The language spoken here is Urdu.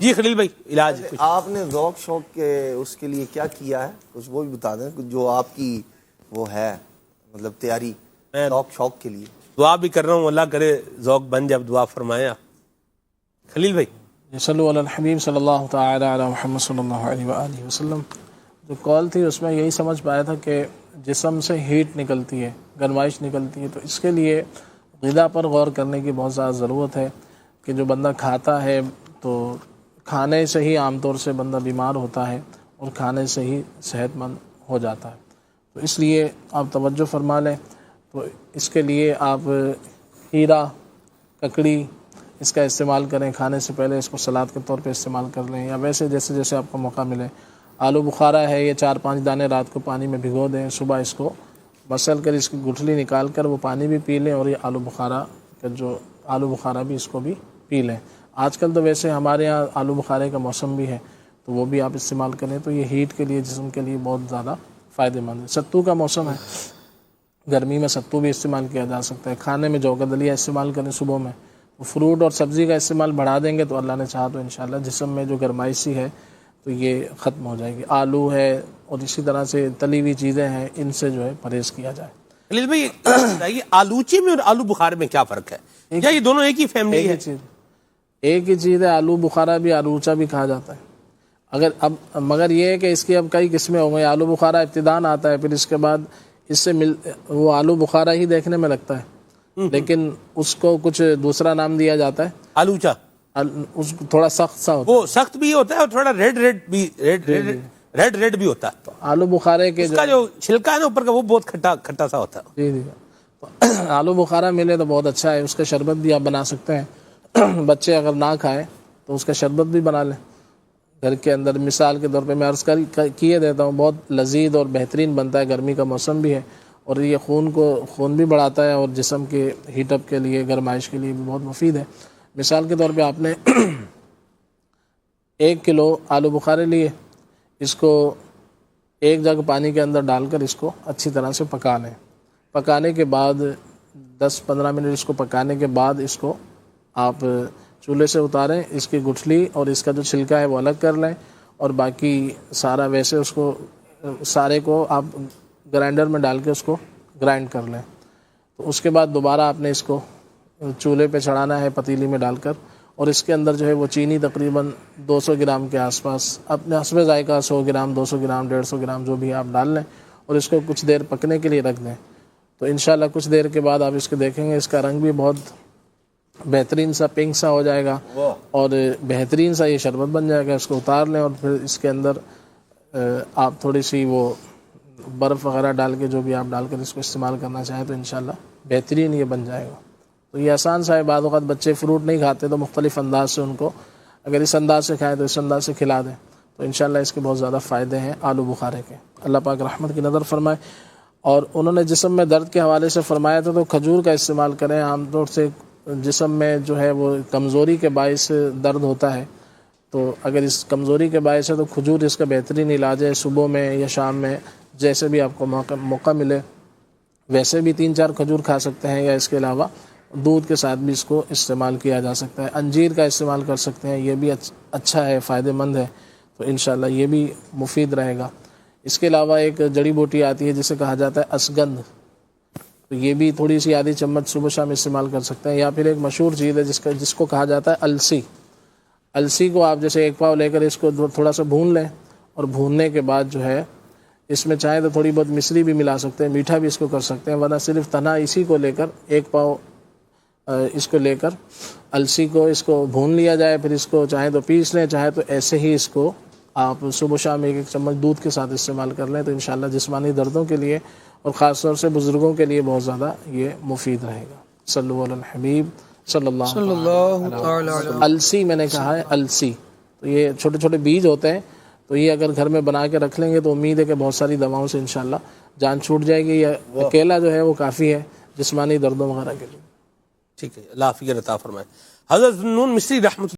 جی خلیل بھائی علاج آپ نے ذوق شوق کے اس کے لیے کیا کیا ہے، کچھ وہ بھی بتا دیں جو آپ کی وہ ہے مطلب تیاری ذوق شوق کے لیے؟ دعا بھی کر رہا ہوں، اللہ کرے ذوق بن جائے، دعا فرمائیں آپ خلیل بھائی۔ صلی علی الحبیب صلی اللہ تعالی علی محمد صلی اللہ علیہ وآلہ وسلم۔ جو کال تھی اس میں یہی سمجھ پایا تھا کہ جسم سے ہیٹ نکلتی ہے، گرمائش نکلتی ہے، تو اس کے لیے غذا پر غور کرنے کی بہت زیادہ ضرورت ہے کہ جو بندہ کھاتا ہے تو کھانے سے ہی عام طور سے بندہ بیمار ہوتا ہے اور کھانے سے ہی صحت مند ہو جاتا ہے، تو اس لیے آپ توجہ فرما لیں۔ تو اس کے لیے آپ ہیرا، ککڑی اس کا استعمال کریں، کھانے سے پہلے اس کو سلاد کے طور پہ استعمال کر لیں، یا ویسے جیسے جیسے آپ کو موقع ملے۔ آلو بخارا ہے، یہ 4-5 دانے رات کو پانی میں بھگو دیں، صبح اس کو مسل کر اس کی گٹھلی نکال کر وہ پانی بھی پی لیں، اور یہ آلو بخارا بھی اس کو بھی پی لیں۔ آج کل تو ویسے ہمارے یہاں آلو بخارے کا موسم بھی ہے، تو وہ بھی آپ استعمال کریں، تو یہ ہیٹ کے لیے، جسم کے لیے بہت زیادہ فائدہ مند ہے۔ ستو کا موسم ہے، گرمی میں ستو بھی استعمال کیا جا سکتا ہے۔ کھانے میں جو کا دلیا استعمال کریں صبح میں، فروٹ اور سبزی کا استعمال بڑھا دیں گے تو اللہ نے چاہا تو انشاءاللہ جسم میں جو گرمائش سی ہے تو یہ ختم ہو جائے گی۔ آلو ہے اور اسی طرح سے تلی ہوئی چیزیں ہیں، ان سے جو ہے پرہیز کیا جائے۔ خلیل بھائی بتائیے، آلوچی میں اور آلو بخارے میں کیا فرق ہے؟ کیا یہ دونوں ایک ہی فیملی ہے؟ ایک ہی چیز ہے، آلو بخارا بھی آلوچا بھی کہا جاتا ہے۔ مگر یہ ہے کہ اس کی اب کئی قسمیں ہو گئی۔ آلو بخارا ابتداً آتا ہے، پھر اس کے بعد اس سے وہ آلو بخارا ہی دیکھنے میں لگتا ہے، لیکن اس کو کچھ دوسرا نام دیا جاتا ہے، آلوچا۔ اس کو تھوڑا سخت سا ہوتا ہے، وہ سخت بھی ہوتا ہے اور تھوڑا ریڈ بھی ہوتا ہے۔ آلو بخارے کے اس کا جو چھلکا ہے نا اوپر کا، وہ بہت کھٹا سا ہوتا ہے۔ جی آلو بخارا ملے تو بہت اچھا ہے، اس کا شربت بھی آپ بنا سکتے ہیں۔ بچے اگر نہ کھائیں تو اس کا شربت بھی بنا لیں گھر کے اندر۔ مثال کے طور پہ میں عرض کیے دیتا ہوں، بہت لذیذ اور بہترین بنتا ہے، گرمی کا موسم بھی ہے، اور یہ خون بھی بڑھاتا ہے، اور جسم کے ہیٹ اپ کے لیے، گرمائش کے لیے بھی بہت مفید ہے۔ مثال کے طور پہ آپ نے 1 کلو آلو بخارے لیے، اس کو 1 جگ پانی کے اندر ڈال کر اس کو اچھی طرح سے پکا لیں۔ پکانے کے بعد 10-15 منٹ اس کو پکانے کے بعد اس کو آپ چولہے سے اتاریں، اس کی گٹھلی اور اس کا جو چھلکا ہے وہ الگ کر لیں، اور باقی سارا ویسے اس کو سارے کو آپ گرائنڈر میں ڈال کے اس کو گرائنڈ کر لیں۔ تو اس کے بعد دوبارہ آپ نے اس کو چولہے پہ چڑھانا ہے پتیلی میں ڈال کر، اور اس کے اندر جو ہے وہ چینی تقریباً 200 گرام کے آس پاس اپنے حسب ذائقہ 100 گرام 200 گرام 150 گرام جو بھی آپ ڈال لیں، اور اس کو کچھ دیر پکنے کے لیے رکھ دیں۔ تو انشاءاللہ کچھ دیر کے بعد آپ اس کو دیکھیں گے، اس کا رنگ بھی بہت بہترین سا پنک سا ہو جائے گا، اور بہترین سا یہ شربت بن جائے گا۔ اس کو اتار لیں، اور پھر اس کے اندر آپ تھوڑی سی وہ برف وغیرہ ڈال کے، جو بھی آپ ڈال کر اس کو استعمال کرنا چاہیں تو انشاءاللہ بہترین یہ بن جائے گا۔ تو یہ آسان سا ہے۔ بعض اوقات بچے فروٹ نہیں کھاتے تو مختلف انداز سے ان کو اگر اس انداز سے کھائیں تو اس انداز سے کھلا دیں، تو انشاءاللہ اس کے بہت زیادہ فائدے ہیں آلو بخارے کے۔ اللہ پاک رحمت کی نظر فرمائے۔ اور انہوں نے جسم میں درد کے حوالے سے فرمایا تھا تو کھجور کا استعمال کریں۔ عام طور سے جسم میں جو ہے وہ کمزوری کے باعث درد ہوتا ہے، تو اگر اس کمزوری کے باعث ہے تو کھجور اس کا بہترین علاج ہے۔ صبح میں یا شام میں جیسے بھی آپ کو موقع ملے، ویسے بھی 3-4 کھجور کھا سکتے ہیں، یا اس کے علاوہ دودھ کے ساتھ بھی اس کو استعمال کیا جا سکتا ہے۔ انجیر کا استعمال کر سکتے ہیں، یہ بھی اچھا ہے، فائدہ مند ہے، تو انشاءاللہ یہ بھی مفید رہے گا۔ اس کے علاوہ ایک جڑی بوٹی آتی ہے جسے کہا جاتا ہے اسگندھ، تو یہ بھی تھوڑی سی آدھی چمچ صبح شام استعمال کر سکتے ہیں۔ یا پھر ایک مشہور چیز ہے جس کو کہا جاتا ہے السی۔ السی کو آپ جیسے 1 پاؤ لے کر اس کو تھوڑا سا بھون لیں، اور بھوننے کے بعد جو ہے اس میں چاہیں تو تھوڑی بہت مصری بھی ملا سکتے ہیں، میٹھا بھی اس کو کر سکتے ہیں، ورنہ صرف تنہا اسی کو لے کر 1 پاؤ اس کو لے کر السی کو اس کو بھون لیا جائے، پھر اس کو چاہیں تو پیس لیں، چاہیں تو ایسے ہی اس کو آپ صبح شام 1 چمچ دودھ کے ساتھ استعمال کر لیں، تو انشاءاللہ جسمانی دردوں کے لیے اور خاص طور سے بزرگوں کے لیے بہت زیادہ یہ مفید رہے گا۔ صلو علی الحبیب صلی اللہ علیہ وسلم۔ السی میں نے کہا ہے السی، تو یہ چھوٹے چھوٹے بیج ہوتے ہیں، تو یہ اگر گھر میں بنا کے رکھ لیں گے تو امید ہے کہ بہت ساری دواؤں سے انشاءاللہ جان چھوٹ جائے گی۔ یہ اکیلا جو ہے وہ کافی ہے جسمانی دردوں وغیرہ کے لیے۔ ٹھیک ہے، اللہ عافیت عطا فرمائے۔ حضرت نون مصری رحمۃ